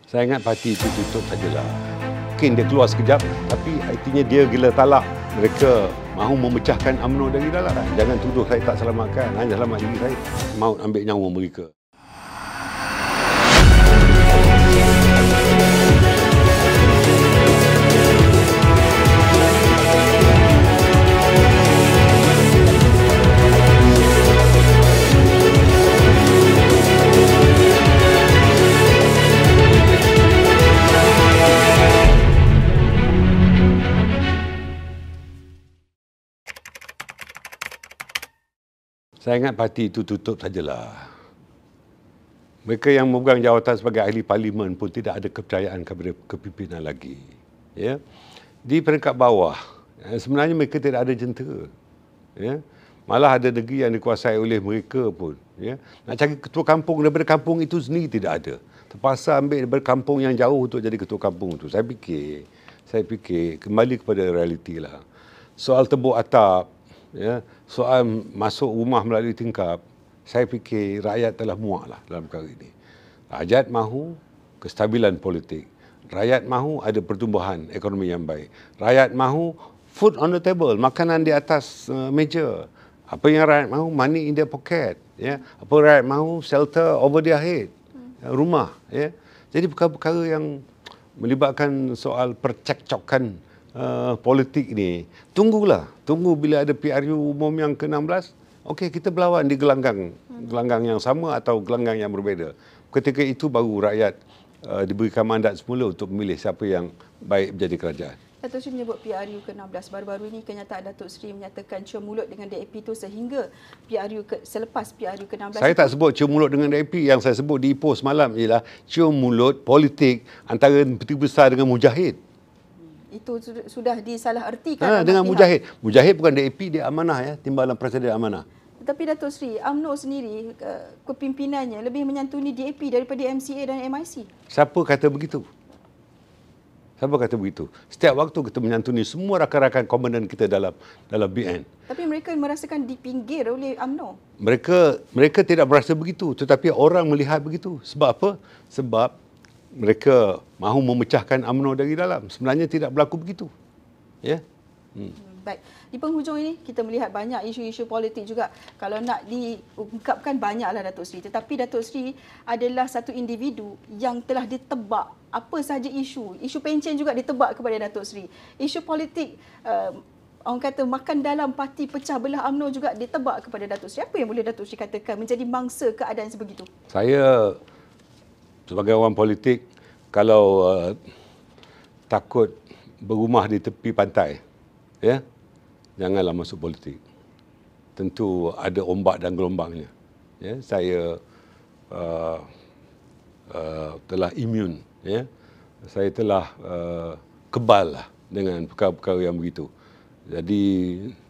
Saya ingat parti itu tutup sajalah. Mungkin dia keluar sekejap, tapi artinya dia gila talak. Mereka mahu memecahkan UMNO dari dalam. Jangan tuduh saya tak selamatkan, hanya selamat diri saya. Mahu ambil nyawa mereka. Saya ingat parti itu tutup sajalah. Mereka yang memegang jawatan sebagai ahli parlimen pun tidak ada kepercayaan kepada kepimpinan lagi. Ya. Di peringkat bawah, sebenarnya mereka tidak ada jentera. Ya. Malah ada negeri yang dikuasai oleh mereka pun. Ya. Nak cari ketua kampung daripada kampung itu sendiri tidak ada. Terpaksa ambil daripada kampung yang jauh untuk jadi ketua kampung itu. Saya fikir kembali kepada realiti lah. Soal tebuk atap, ya, soal masuk rumah melalui tingkap, saya fikir rakyat telah muak lah dalam perkara ini. Rakyat mahu kestabilan politik. Rakyat mahu ada pertumbuhan ekonomi yang baik. Rakyat mahu food on the table, makanan di atas meja. Apa yang rakyat mahu? Money in their pocket. Ya. Apa rakyat mahu? Shelter over their head. Rumah. Ya. Jadi perkara-perkara yang melibatkan soal percekcokan politik ni, tunggu bila ada PRU umum yang ke-16, okey, kita berlawan di gelanggang yang sama atau gelanggang yang berbeza. Ketika itu baru rakyat diberikan mandat semula untuk memilih siapa yang baik menjadi kerajaan. Datuk Seri menyebut PRU ke-16. Baru-baru ini kenyataan Datuk Seri menyatakan cium mulut dengan DAP itu sehingga selepas PRU ke-16. Saya tak sebut cium mulut dengan DAP. Yang saya sebut di Ipoh semalam ialah cium mulut politik antara Peti Besar dengan Mujahid. Itu sudah disalahertikan dengan Mujahid. Mujahid bukan DAP, dia amanah, ya, timbalan Presiden amanah. Tetapi Datuk Seri, UMNO sendiri kepimpinannya lebih menyantuni DAP daripada MCA dan MIC. Siapa kata begitu? Siapa kata begitu? Setiap waktu kita menyantuni semua rakan-rakan komandan kita dalam BN. Tapi mereka merasakan dipinggir oleh UMNO. Mereka tidak merasa begitu, tetapi orang melihat begitu. Sebab apa? Sebab mereka mahu memecahkan UMNO dari dalam. Sebenarnya tidak berlaku begitu. Ya. Baik. Di penghujung ini kita melihat banyak isu-isu politik juga. Kalau nak diungkapkan banyaklah Datuk Seri. Tetapi Datuk Seri adalah satu individu yang telah ditebak apa sahaja isu. Isu pencen juga ditebak kepada Datuk Seri. Isu politik orang kata makan dalam parti pecah belah UMNO juga ditebak kepada Datuk Seri. Apa yang boleh Datuk Seri katakan menjadi mangsa keadaan sebegitu? Saya sebagai orang politik, kalau takut berumah di tepi pantai, ya, janganlah masuk politik. Tentu ada ombak dan gelombangnya. Ya, saya telah imun, ya. Saya telah kebal lah dengan perkara-perkara yang begitu. Jadi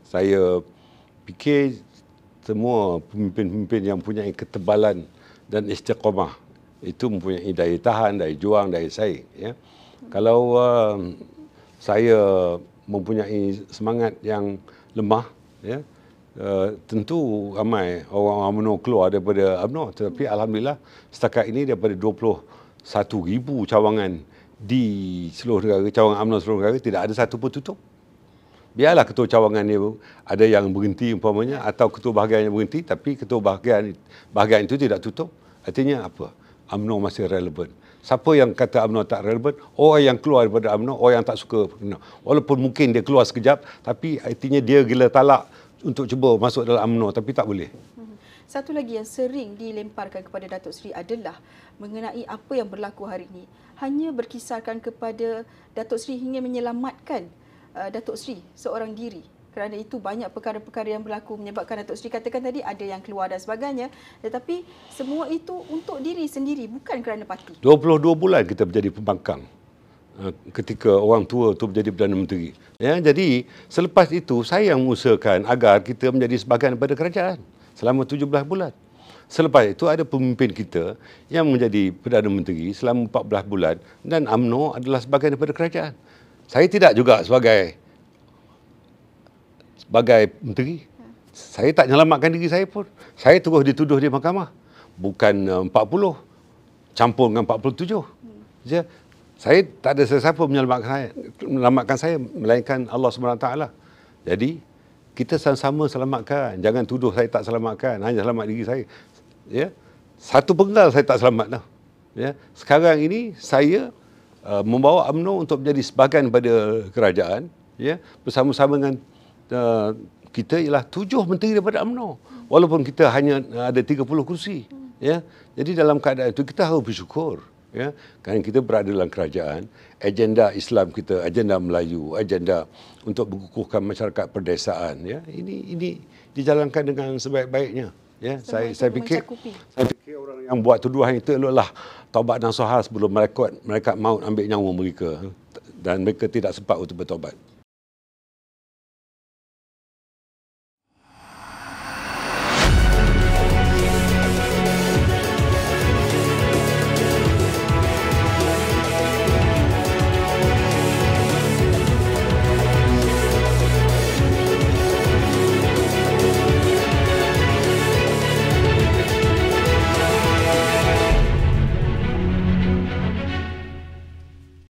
saya fikir semua pemimpin-pemimpin yang mempunyai ketebalan dan istiqamah itu mempunyai daya tahan, daya juang, daya saing. Ya. Kalau saya mempunyai semangat yang lemah, ya, tentu ramai orang UMNO keluar daripada UMNO. Tetapi alhamdulillah setakat ini daripada 21,000 cawangan di seluruh negara, cawangan UMNO seluruh negara, tidak ada satu pun tutup. Biarlah ketua cawangan ni ada yang berhenti umpamanya, atau ketua bahagian yang berhenti, tapi ketua bahagian itu tidak tutup. Artinya apa? UMNO masih relevan. Siapa yang kata UMNO tak relevan? Orang yang keluar daripada UMNO, orang yang tak suka UMNO. Walaupun mungkin dia keluar sekejap, tapi artinya dia gila talak untuk cuba masuk dalam UMNO, tapi tak boleh. Satu lagi yang sering dilemparkan kepada Datuk Seri adalah mengenai apa yang berlaku hari ini. Hanya berkisarkan kepada Datuk Seri hingga menyelamatkan Datuk Seri seorang diri. Kerana itu banyak perkara-perkara yang berlaku menyebabkan Datuk Seri katakan tadi ada yang keluar dan sebagainya. Tetapi semua itu untuk diri sendiri, bukan kerana parti. 22 bulan kita menjadi pembangkang ketika orang tua itu menjadi Perdana Menteri. Ya, jadi selepas itu saya yang mengusahakan agar kita menjadi sebahagian daripada kerajaan selama 17 bulan. Selepas itu ada pemimpin kita yang menjadi Perdana Menteri selama 14 bulan dan UMNO adalah sebahagian daripada kerajaan. Saya tidak juga sebagai menteri. Saya tak menyelamatkan diri saya pun. Saya terus dituduh di mahkamah. Bukan 40, campur dengan 47. Ya, saya tak ada sesiapa menyelamatkan saya melainkan Allah SWT. Jadi kita sama-sama selamatkan. Jangan tuduh saya tak selamatkan, hanya selamat diri saya. Ya. Satu penggal saya tak selamat dah. Ya. Sekarang ini saya membawa UMNO untuk menjadi sebahagian pada kerajaan, ya, bersama-sama dengan kita ialah 7 menteri daripada UMNO. Walaupun kita hanya ada 30 kursi, ya. Jadi dalam keadaan itu kita harus bersyukur, ya. Kerana kita berada dalam kerajaan, agenda Islam kita, agenda Melayu, agenda untuk mengukuhkan masyarakat perdesaan, ya. Ini dijalankan dengan sebaik-baiknya, ya. Saya fikir orang yang buat tuduhan itu adalah taubat nasuhah sebelum mereka maut ambil nyawa mereka, dan mereka tidak sempat untuk bertaubat.